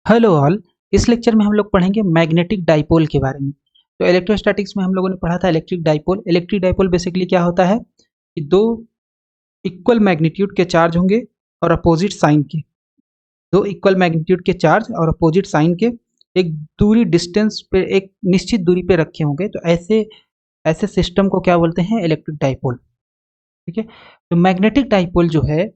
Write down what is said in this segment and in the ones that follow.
Hello all. इस lecture में हम लोग पढ़ेंगे मैग्नेटिक डाइपोल के बारे में। तो इलेक्ट्रोस्टैटिक्स में हम लोगों ने पढ़ा था electric dipole. Electric dipole basically क्या होता है कि दो इक्वल मैग्नीट्यूड के चार्ज होंगे और अपोजिट साइन के, दो इक्वल मैग्नीट्यूड के चार्ज और अपोजिट साइन के एक दूरी डिस्टेंस पे, एक निश्चित दूरी पे रखे होंगे। तो ऐसे ऐसे सिस्टम को क्या बोलते हैं? Electric dipole. ठीक है। तो मैग्नेटिक डाइपोल जो है,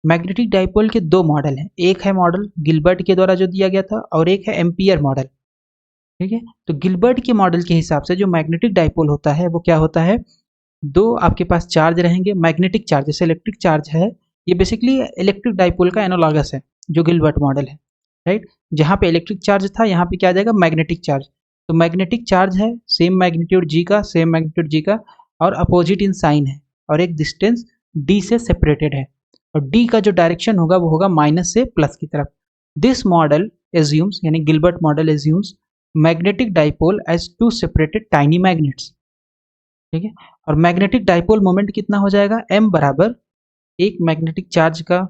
मैग्नेटिक डाइपोल के दो मॉडल हैं। एक है मॉडल गिलबर्ट के द्वारा जो दिया गया था और एक है एम्पियर मॉडल। ठीक है। तो गिलबर्ट के मॉडल के हिसाब से जो मैग्नेटिक डाइपोल होता है वो क्या होता है, दो आपके पास चार्ज रहेंगे, मैग्नेटिक चार्ज जैसे इलेक्ट्रिक चार्ज है, ये बेसिकली इलेक्ट्रिक डाइपोल का एनालॉगस है जो गिलबर्ट मॉडल है। राइट। जहाँ पे इलेक्ट्रिक चार्ज था यहाँ पे क्या आ जाएगा? Magnetic charge. तो मैग्नेटिक चार्ज है सेम मैग्नीट्यूड जी का, सेम मैग्नीट्यूड जी का, और अपोजिट इन साइन है और एक डिस्टेंस डी से सेपरेटेड है। और डी का जो डायरेक्शन होगा वो होगा माइनस से प्लस की तरफ। दिस मॉडल एज्यूम्स, यानी Gilbert model assumes magnetic dipole as two separated tiny magnets. ठीक है। और मैग्नेटिक डाइपोल मोमेंट कितना हो जाएगा? m बराबर एक मैग्नेटिक चार्ज का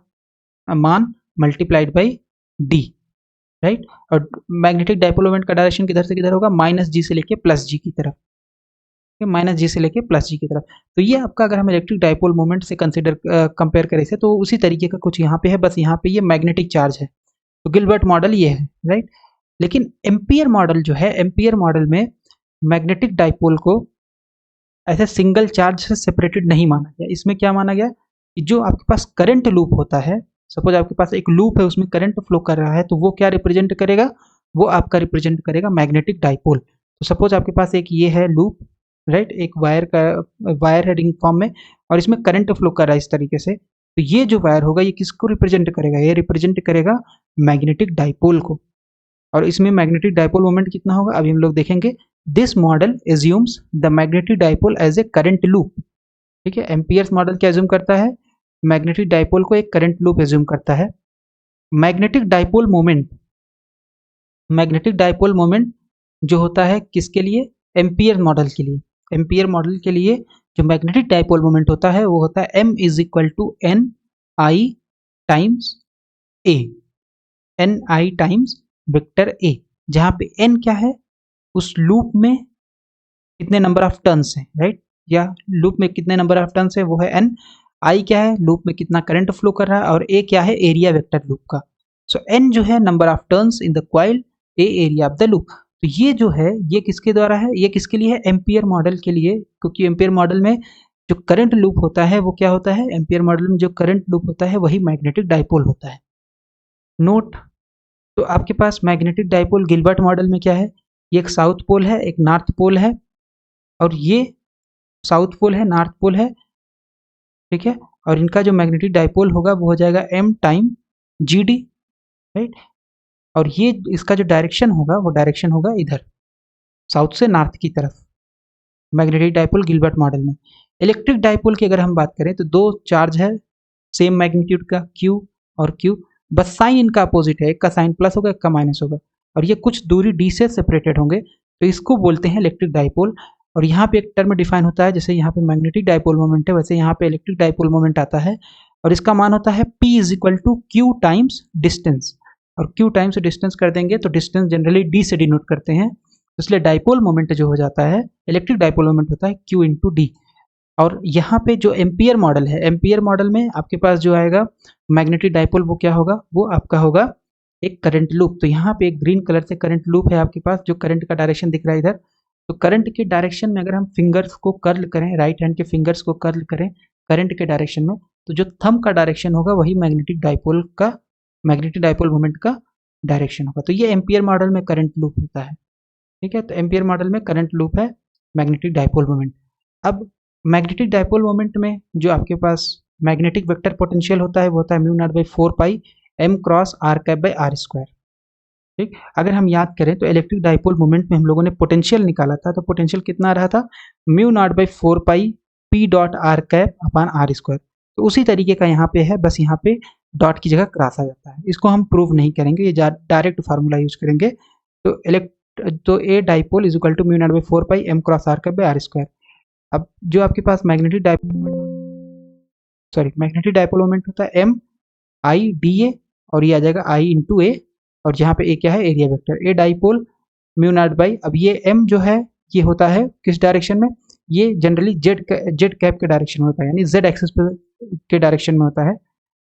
मान मल्टीप्लाइड बाई डी। राइट। और मैग्नेटिक डाइपोल मोमेंट का डायरेक्शन किधर से किधर होगा? माइनस जी से लेके प्लस जी की तरफ। माइनस जी से लेके प्लस जी की तरफ। तो ये आपका, अगर हम इलेक्ट्रिक डाइपोल मोमेंट से कंसिडर कंपेयर करें इसे, तो उसी तरीके का कुछ यहाँ पे है, बस यहाँ पे ये मैग्नेटिक चार्ज है। तो गिलबर्ट मॉडल ये है। राइट। लेकिन एम्पियर मॉडल जो है, एम्पियर मॉडल में मैग्नेटिक डाइपोल को ऐसे सिंगल चार्ज से सेपरेटेड नहीं माना गया। इसमें क्या माना गया कि जो आपके पास करंट लूप होता है, सपोज आपके पास एक लूप है उसमें करंट फ्लो कर रहा है, तो वो क्या रिप्रेजेंट करेगा? वो आपका रिप्रेजेंट करेगा मैग्नेटिक डाइपोल। तो सपोज आपके पास एक ये है लूप, राइट, एक वायर है रिंग फॉर्म में, और इसमें करंट फ्लो कर रहा है इस तरीके से। तो ये जो वायर होगा ये किसको रिप्रेजेंट करेगा? ये रिप्रेजेंट करेगा मैग्नेटिक डाइपोल को। और इसमें मैग्नेटिक डाइपोल मोमेंट कितना होगा अभी हम लोग देखेंगे। This model assumes the magnetic dipole as a current loop. ठीक है। एम्पियर्स मॉडल क्या एज्यूम करता है? मैग्नेटिक डाइपोल को एक करंट लूप एज्यूम करता है। Magnetic dipole moment, magnetic dipole moment जो होता है किसके लिए? एम्पियर मॉडल के लिए। एम्पियर मॉडल के लिए जो मैग्नेटिक डाइपोल मोमेंट होता है वो होता है m is equal to N I times A, N I times vector A. जहां पे n क्या है? उस लूप में कितने नंबर ऑफ टर्न्स हैं, राइट, या लूप में कितने नंबर ऑफ टर्न्स है वो है n। आई क्या है? लूप में कितना करंट फ्लो कर रहा है। और a क्या है? एरिया वेक्टर लूप का। सो n जो है number of turns in the coil, a area of the loop. तो ये जो है ये किसके द्वारा है? ये किसके लिए है? एम्पियर मॉडल के लिए। क्योंकि एम्पियर मॉडल में जो करंट लूप होता है वो क्या होता है? एम्पियर मॉडल में जो करंट लूप होता है वही मैग्नेटिक डाइपोल होता है। नोट। तो आपके पास मैग्नेटिक डाइपोल गिलबर्ट मॉडल में क्या है? ये एक साउथ पोल है, एक नॉर्थ पोल है, और ये साउथ पोल है, नॉर्थ पोल है। ठीक है। और इनका जो मैग्नेटिक डाइपोल होगा वो हो जाएगा m time G D. Right. और ये इसका जो डायरेक्शन होगा वो डायरेक्शन होगा इधर, साउथ से नॉर्थ की तरफ, मैग्नेटिक डाइपोल गिलबर्ट मॉडल में। इलेक्ट्रिक डाइपोल की अगर हम बात करें तो दो चार्ज है सेम मैग्नीट्यूड का, Q और Q, बस साइन इनका अपोजिट है, एक का साइन प्लस होगा एक का माइनस होगा, और ये कुछ दूरी d से सेपरेटेड होंगे, तो इसको बोलते हैं इलेक्ट्रिक डाइपोल। और यहाँ पे एक टर्म डिफाइन होता है, जैसे यहाँ पे मैग्नेटिक डाइपोल मोमेंट है वैसे यहाँ पे इलेक्ट्रिक डाइपोल मोमेंट आता है, और इसका मान होता है P is equal to Q times distance. और Q टाइम्स डिस्टेंस कर देंगे तो डिस्टेंस जनरली d से डिनोट करते हैं, इसलिए डाइपोल मोमेंट जो हो जाता है, इलेक्ट्रिक डाइपोल मोमेंट होता है Q इंटू डी। और यहाँ पे जो एम्पियर मॉडल है, एम्पियर मॉडल में आपके पास जो आएगा मैग्नेटिक डाइपोल वो क्या होगा? वो आपका होगा एक करंट लूप। तो यहाँ पे एक ग्रीन कलर से करंट लूप है आपके पास, जो करंट का डायरेक्शन दिख रहा है इधर। तो करंट के डायरेक्शन में अगर हम फिंगर्स को कर्ल करें, राइट हैंड के फिंगर्स को कर्ल करें करंट के डायरेक्शन में, तो जो थंब का डायरेक्शन होगा वही मैग्नेटिक डाइपोल का, मैग्नेटिक डाइपोल मोमेंट का डायरेक्शन होगा। तो ये एम्पियर मॉडल में करंट लूप होता है। ठीक है। तो एम्पियर मॉडल में करंट लूप है मैग्नेटिक डाइपोल मोमेंट। अब मैग्नेटिक डाइपोल मोमेंट में जो आपके पास मैग्नेटिक वेक्टर पोटेंशियल होता है वो होता है mu naught by 4 pi m cross r cap by r square. ठीक। अगर हम याद करें तो इलेक्ट्रिक डाइपोल मोमेंट में हम लोगों ने पोटेंशियल निकाला था, तो पोटेंशियल कितना रहा था? Mu naught by 4 pi p dot r cap upon r square. तो उसी तरीके का यहाँ पे है, बस यहाँ पे डॉट की जगह क्रॉस आ जाता है। इसको हम प्रूव नहीं करेंगे, ये डायरेक्ट फार्मूला यूज करेंगे। तो a dipole is equal to mu naught by 4 pi m cross r cap by r square. अब जो आपके पास magnetic dipole, sorry, magnetic dipole moment होता है m आई डी ए, और ये आ जाएगा i इंटू ए और यहाँ पे ए क्या है, area vector. A dipole mu naught by, अब ये एम जो है ये होता है किस डायरेक्शन में, ये जनरली जेड कैप के डायरेक्शन में होता है, यानी जेड एक्सिस के डायरेक्शन में होता है।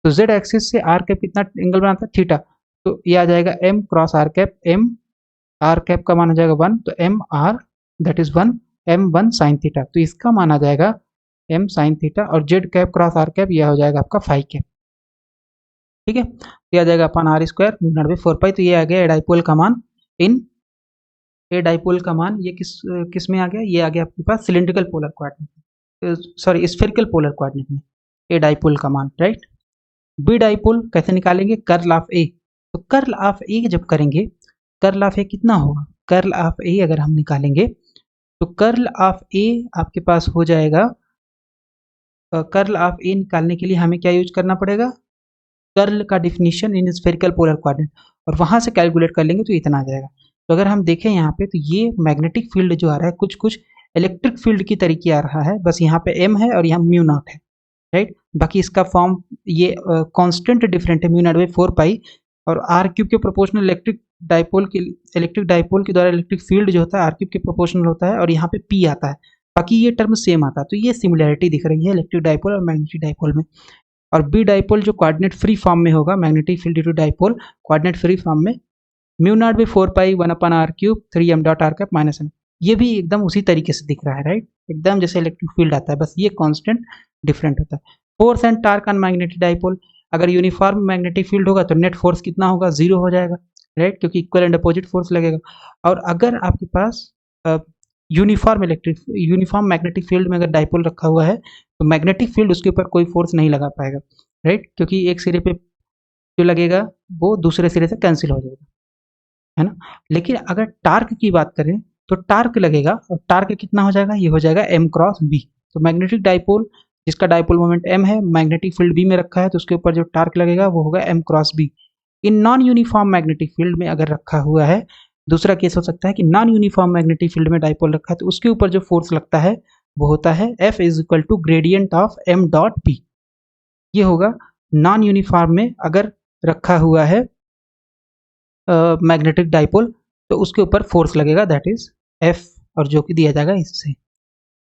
तो जेड एक्सिस से आर कैप कितना एंगल बनाता है, थीटा। तो ये आ जाएगा M cross R cap, M R cap का मान हो जाएगा 1, तो M R that is 1, M 1 sine theta, तो इसका मान आ जाएगा एम साइन थीटा, और Z cap cross R cap यह हो जाएगा आपका फाई कैप। ठीक है, ये आ जाएगा अपन आर स्क्वायर 4 पाई। तो ये आ गया डाइपोल का मान इन, ए डाइपोल का मान ये किस में आ गया, ये आ गया आपके पास cylindrical polar coordinate, sorry spherical polar coordinate में, ए डाइपोल का मान, राइट। बी डाइपोल कैसे निकालेंगे, कर्ल ऑफ ए। तो कर्ल ऑफ ए जब करेंगे, कर्ल ऑफ ए कितना होगा, कर्ल ऑफ ए अगर हम निकालेंगे तो कर्ल ऑफ ए आपके पास हो जाएगा, कर्ल ऑफ ए निकालने के लिए हमें क्या यूज करना पड़ेगा, कर्ल का definition in spherical polar coordinate, और वहां से कैलकुलेट कर लेंगे तो इतना आ जाएगा। तो अगर हम देखें यहाँ पे तो ये मैग्नेटिक फील्ड जो आ रहा है कुछ कुछ इलेक्ट्रिक फील्ड की तरीके आ रहा है, बस यहाँ पे एम है और यहाँ म्यू नॉट है, राइट। बाकी इसका फॉर्म ये कांस्टेंट डिफरेंट है, म्यू नॉट बाई 4 पाई, और आर क्यूब के प्रोपोर्शनल इलेक्ट्रिक डाइपोल के द्वारा इलेक्ट्रिक फील्ड जो होता है आर क्यूब के प्रोपोर्शनल होता है, और यहाँ पे पी आता है, बाकी ये टर्म सेम आता है। तो ये सिमिलैरिटी दिख रही है इलेक्ट्रिक डाइपोल और मैग्नेटिक डाइपोल में। और बी डाइपोल जो कोऑर्डिनेट फ्री फॉर्म में होगा, magnetic field to dipole coordinate free form में, mu naught by 4 pi 1 upon r cube 3 M dot r cap minus M, ये भी एकदम उसी तरीके से दिख रहा है, राइट, एकदम जैसे इलेक्ट्रिक फील्ड आता है, बस ये कांस्टेंट डिफरेंट होता है। Force and torque on magnetic dipole, अगर यूनिफॉर्म मैग्नेटिक फील्ड होगा तो नेट फोर्स कितना होगा, 0 हो जाएगा, राइट, क्योंकि इक्वल एंड अपोजिट फोर्स लगेगा। और अगर आपके पास यूनिफॉर्म मैग्नेटिक फील्ड में अगर डाइपोल रखा हुआ है तो मैग्नेटिक फील्ड उसके ऊपर कोई फोर्स नहीं लगा पाएगा, राइट, क्योंकि एक सिरे पे जो लगेगा वो दूसरे सिरे से कैंसिल हो जाएगा, है ना। लेकिन अगर टार्क की बात करें तो टार्क लगेगा, और टार्क कितना हो जाएगा, ये हो जाएगा m क्रॉस बी। तो मैग्नेटिक डाइपोल जिसका डाइपोल मोमेंट m है, मैग्नेटिक फील्ड b में रखा है, तो उसके ऊपर जो टार्क लगेगा वो होगा m cross b। In non uniform magnetic field में अगर रखा हुआ है, दूसरा केस हो सकता है कि नॉन यूनिफॉर्म मैग्नेटिक फील्ड में डाइपोल रखा है तो उसके ऊपर जो फोर्स लगता है वो होता है F is equal to gradient of m dot p। ये होगा नॉन यूनिफॉर्म में अगर रखा हुआ है मैग्नेटिक डाइपोल, तो उसके ऊपर फोर्स लगेगा दैट इज F, और जो कि दिया जाएगा इससे।